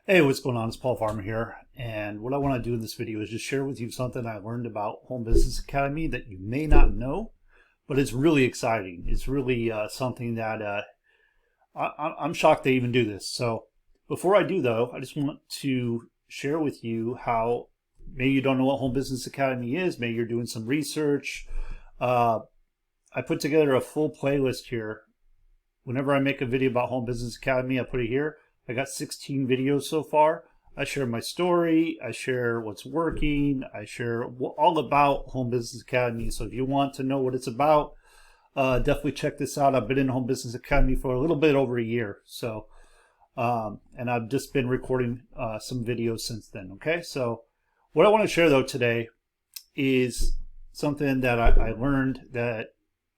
Hey, what's going on? It's Paul Farmer here, and what I want to do in this video is just share with you something I learned about Home Business Academy that you may not know, but it's really exciting. It's really something that I'm shocked they even do this. So before I do, though, I just want to share with you how maybe you don't know what Home Business Academy is. Maybe you're doing some research. Uh, I put together a full playlist here. Whenever I make a video about Home Business Academy, I put it here. I got 16 videos so far. I share my story, I share what's working, I share all about Home Business Academy. So if you want to know what it's about, definitely check this out. I've been in Home Business Academy for a little bit over a year. So, and I've just been recording some videos since then. Okay, so what I want to share though today is something that I learned that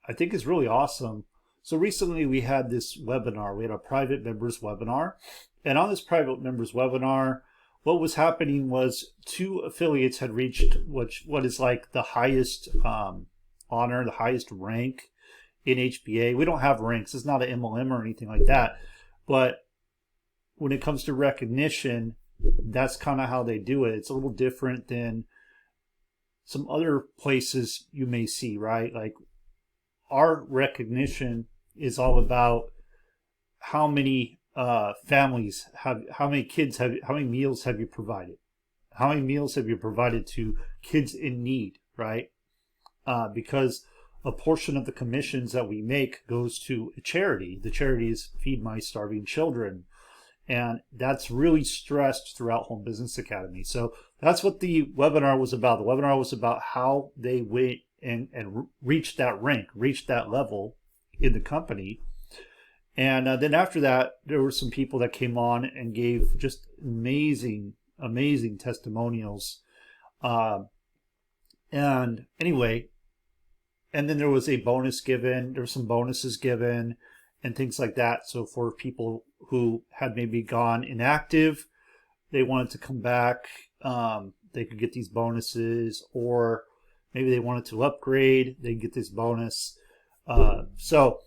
I think is really awesome. So recently we had this webinar. We had a private members webinar. And on this private members webinar, what was happening was two affiliates had reached what is like the highest honor, the highest rank in HBA. We don't have ranks. It's not an MLM or anything like that. But when it comes to recognition, that's kind of how they do it. It's a little different than some other places you may see, right? Like our recognition is all about how many families have, how many kids have, how many meals have you provided, how many meals have you provided to kids in need, right? Because a portion of the commissions that we make goes to a charity. The charity is Feed My Starving Children, and that's really stressed throughout Home Business Academy. So that's what the webinar was about. The webinar was about how they went and reached that rank, reached that level in the company. And then after that, there were some people that came on and gave just amazing testimonials. And anyway, and then there was a bonus given. There were some bonuses given and things like that. So for people who had maybe gone inactive, they wanted to come back, they could get these bonuses, or maybe they wanted to upgrade, they get this bonus. So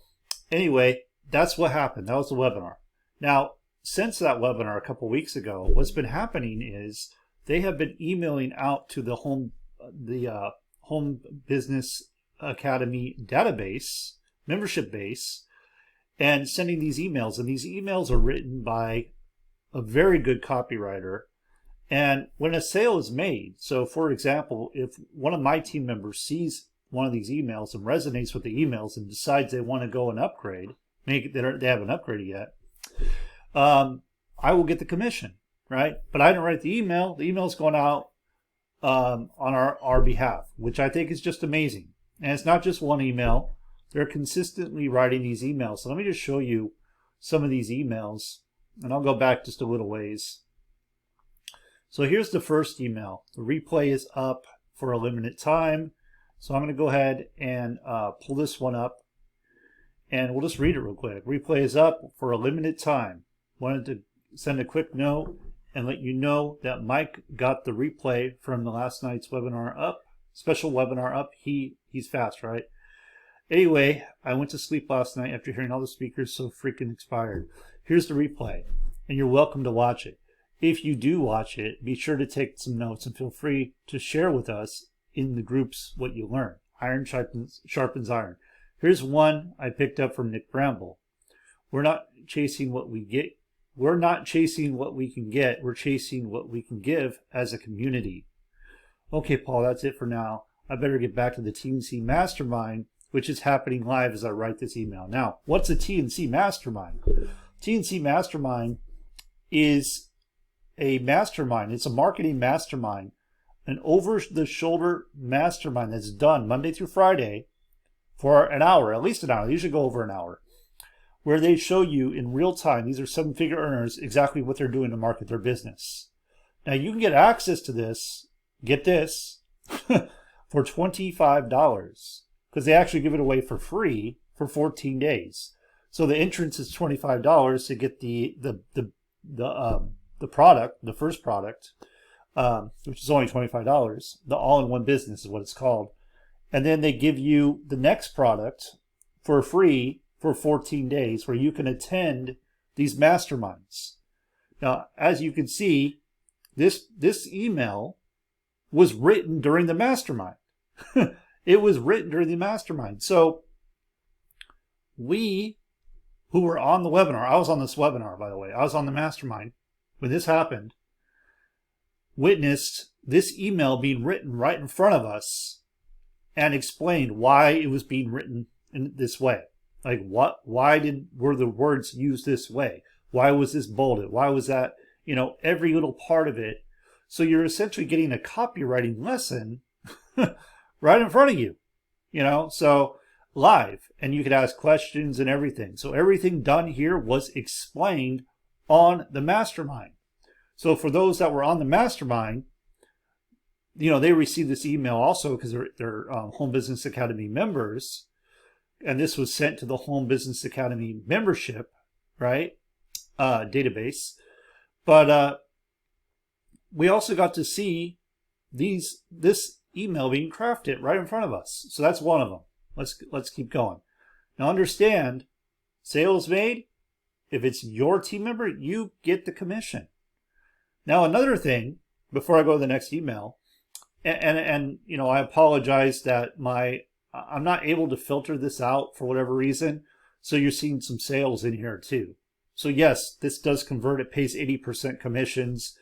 anyway, that's what happened. That was the webinar. Now, since that webinar a couple weeks ago, what's been happening is they have been emailing out to the Home Business Academy database, membership base, and sending these emails. And these emails are written by a very good copywriter. And when a sale is made, so for example, if one of my team members sees one of these emails and resonates with the emails and decides they want to go and upgrade, they haven't upgraded yet, I will get the commission, right? But I didn't write the email. The email is going out on our behalf, which I think is just amazing. And it's not just one email. They're consistently writing these emails. So let me just show you some of these emails, and I'll go back just a little ways. So here's the first email. The replay is up for a limited time. So I'm going to go ahead and pull this one up, and we'll just read it real quick. Replay is up for a limited time. Wanted to send a quick note and let you know that Mike got the replay from the last night's webinar up, special webinar up. He's fast, right? Anyway, I went to sleep last night after hearing all the speakers so freaking inspired. Here's the replay, and you're welcome to watch it. If you do watch it, be sure to take some notes and feel free to share with us in the groups what you learn. Iron sharpens iron. Here's one I picked up from Nick Bramble. We're not chasing what we get. We're not chasing what we can get. We're chasing what we can give as a community. Okay, Paul, that's it for now. I better get back to the TNC Mastermind, which is happening live as I write this email. Now, what's a TNC Mastermind? TNC Mastermind is a mastermind. It's a marketing mastermind, an over-the-shoulder mastermind that's done Monday through Friday for an hour, at least an hour. They usually go over an hour, where they show you in real time, these are seven-figure earners, exactly what they're doing to market their business. Now, you can get access to this, get this, for $25, because they actually give it away for free for 14 days. So the entrance is $25 to get the product, the first product, which is only $25. The all-in-one business is what it's called. And then they give you the next product for free for 14 days, where you can attend these masterminds. Now, as you can see, this email was written during the mastermind. It was written during the mastermind. So we who were on the webinar, I was on this webinar, by the way, I was on the mastermind when this happened, witnessed this email being written right in front of us and explained why it was being written in this way. Like why were the words used this way? Why was this bolded? Why was that, every little part of it. So you're essentially getting a copywriting lesson right in front of you, so live, and you could ask questions and everything. So everything done here was explained on the mastermind. So for those that were on the mastermind, they received this email also because they're Home Business Academy members. And this was sent to the Home Business Academy membership, right, database. But we also got to see this email being crafted right in front of us. So that's one of them. Let's keep going. Now understand, sales made, if it's your team member, you get the commission. Now another thing, before I go to the next email, and I apologize that I'm not able to filter this out for whatever reason. So you're seeing some sales in here too. So yes, this does convert. It pays 80% commissions,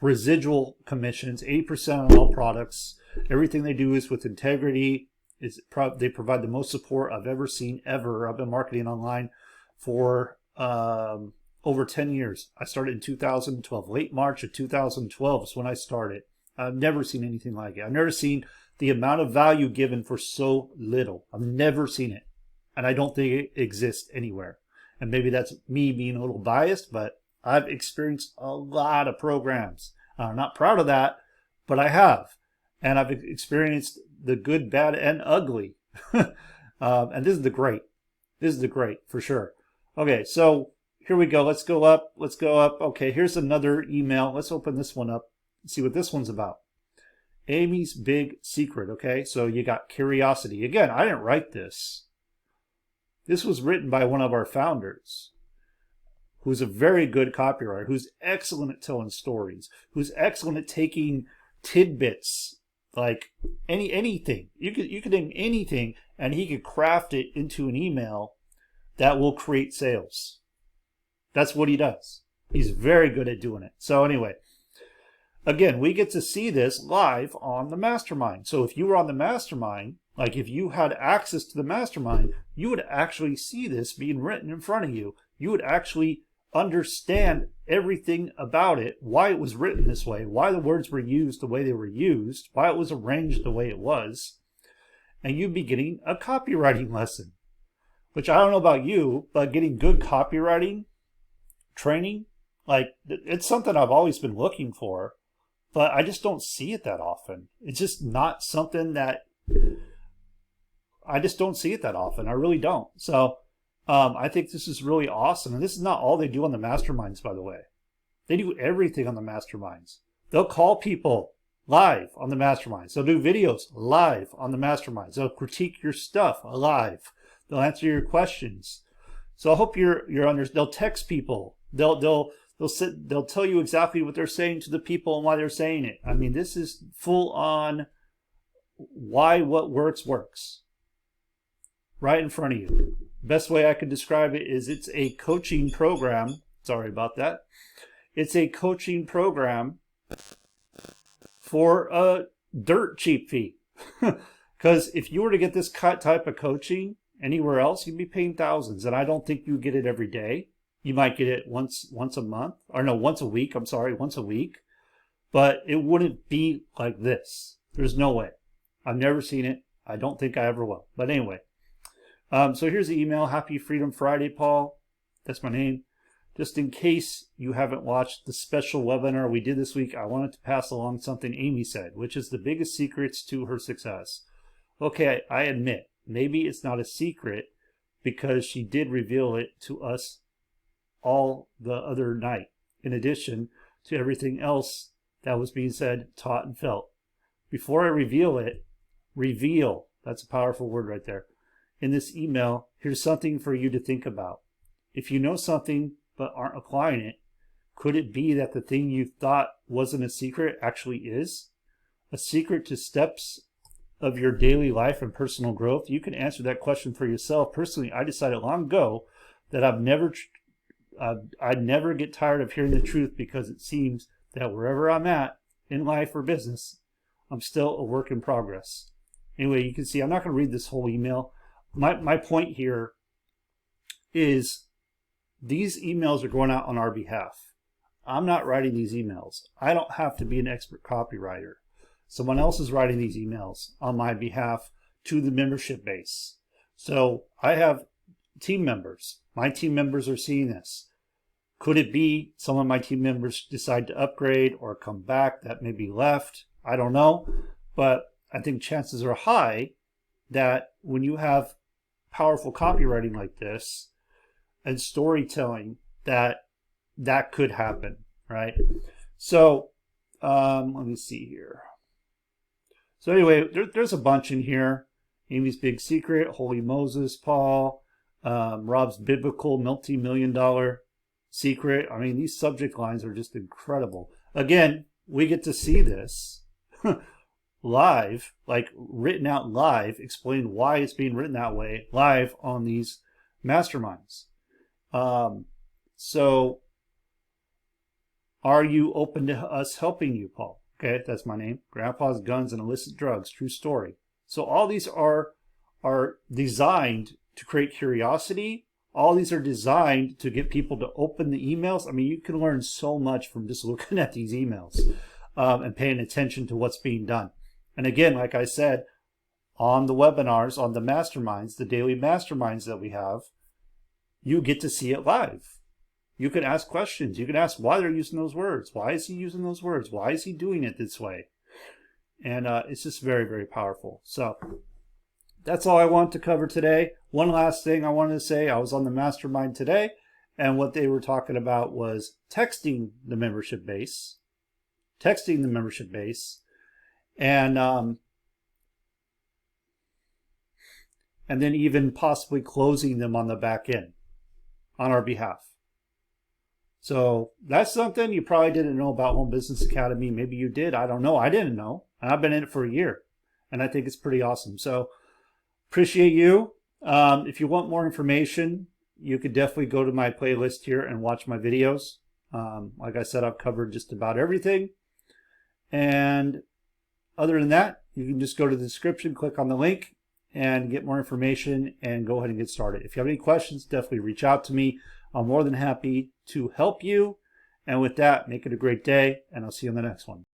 residual commissions, 80% on all products. Everything they do is with integrity. They provide the most support I've ever seen ever. I've been marketing online for over 10 years. I started in 2012. Late March of 2012 is when I started. I've never seen anything like it. I've never seen the amount of value given for so little. I've never seen it. And I don't think it exists anywhere. And maybe that's me being a little biased, but I've experienced a lot of programs. I'm not proud of that, but I have. And I've experienced the good, bad, and ugly. And this is the great. This is the great, for sure. Okay, so here we go. Let's go up. Let's go up. Okay, here's another email. Let's open this one up and see what this one's about. Amy's big secret. Okay, so you got curiosity. Again, I didn't write this. This was written by one of our founders, who's a very good copywriter, who's excellent at telling stories, who's excellent at taking tidbits, like anything. You could name anything, and he could craft it into an email that will create sales. That's what he does. He's very good at doing it. So anyway, again, we get to see this live on the mastermind. So if you were on the mastermind, like if you had access to the mastermind, you would actually see this being written in front of you. You would actually understand everything about it, why it was written this way, why the words were used the way they were used, why it was arranged the way it was. And you'd be getting a copywriting lesson, which I don't know about you, but getting good copywriting training, like it's something I've always been looking for, but I just don't see it that often. It's just not something that I just don't see it that often. I really don't. So I think this is really awesome. And this is not all they do on the masterminds, by the way. They do everything on the masterminds. They'll call people live on the masterminds. They'll do videos live on the masterminds. They'll critique your stuff live. They'll answer your questions. So I hope they'll text people. They'll tell you exactly what they're saying to the people and why they're saying it. I mean, this is full on why what works. Right in front of you. Best way I could describe it is it's a coaching program. Sorry about that. It's a coaching program for a dirt cheap fee. Because if you were to get this type of coaching anywhere else, you'd be paying thousands. And I don't think you get it every day. You might get it once a month. Or no, once a week. I'm sorry, once a week. But it wouldn't be like this. There's no way. I've never seen it. I don't think I ever will. But anyway. So here's the email. Happy Freedom Friday, Paul. That's my name. Just in case you haven't watched the special webinar we did this week, I wanted to pass along something Amy said, which is the biggest secrets to her success. Okay, I admit, maybe it's not a secret because she did reveal it to us all the other night, in addition to everything else that was being said, taught, and felt. Before I reveal, that's a powerful word right there. In this email, here's something for you to think about. If you know something but aren't applying it, Could it be that the thing you thought wasn't a secret actually is? A secret to steps of your daily life and personal growth? You can answer that question for yourself. Personally, I decided long ago that I'd never get tired of hearing the truth, because it seems that wherever I'm at in life or business, I'm still a work in progress. Anyway, you can see I'm not going to read this whole email. My point here is these emails are going out on our behalf. I'm not writing these emails. I don't have to be an expert copywriter. Someone else is writing these emails on my behalf to the membership base. So I have team members. My team members are seeing this. Could it be some of my team members decide to upgrade or come back that may be left? I don't know. But I think chances are high that when you have powerful copywriting like this and storytelling, that could happen, right? So let me see here. So anyway, there's a bunch in here. Amy's Big Secret, Holy Moses, Paul, Rob's Biblical Multi-Million-Dollar Secret. I mean, these subject lines are just incredible. Again, we get to see this live, like written out live, explain why it's being written that way, live on these masterminds. So are you open to us helping you, Paul? Okay, that's my name. Grandpa's Guns and Illicit Drugs, true story. So all these are designed to create curiosity. All these are designed to get people to open the emails. I mean, you can learn so much from just looking at these emails and paying attention to what's being done. And again, like I said, on the webinars, on the masterminds, the daily masterminds that we have, you get to see it live. You can ask questions. You can ask why they're using those words. Why is he using those words? Why is he doing it this way? And it's just very, very powerful. So that's all I want to cover today. One last thing I wanted to say. I was on the mastermind today, and what they were talking about was texting the membership base. And then even possibly closing them on the back end on our behalf. So that's something you probably didn't know about Home Business Academy. Maybe you did. I don't know. I didn't know. And I've been in it for a year. And I think it's pretty awesome. So appreciate you. If you want more information, you could definitely go to my playlist here and watch my videos. Like I said, I've covered just about everything. And other than that, you can just go to the description, click on the link, and get more information and go ahead and get started. If you have any questions, definitely reach out to me. I'm more than happy to help you. And with that, make it a great day, and I'll see you on the next one.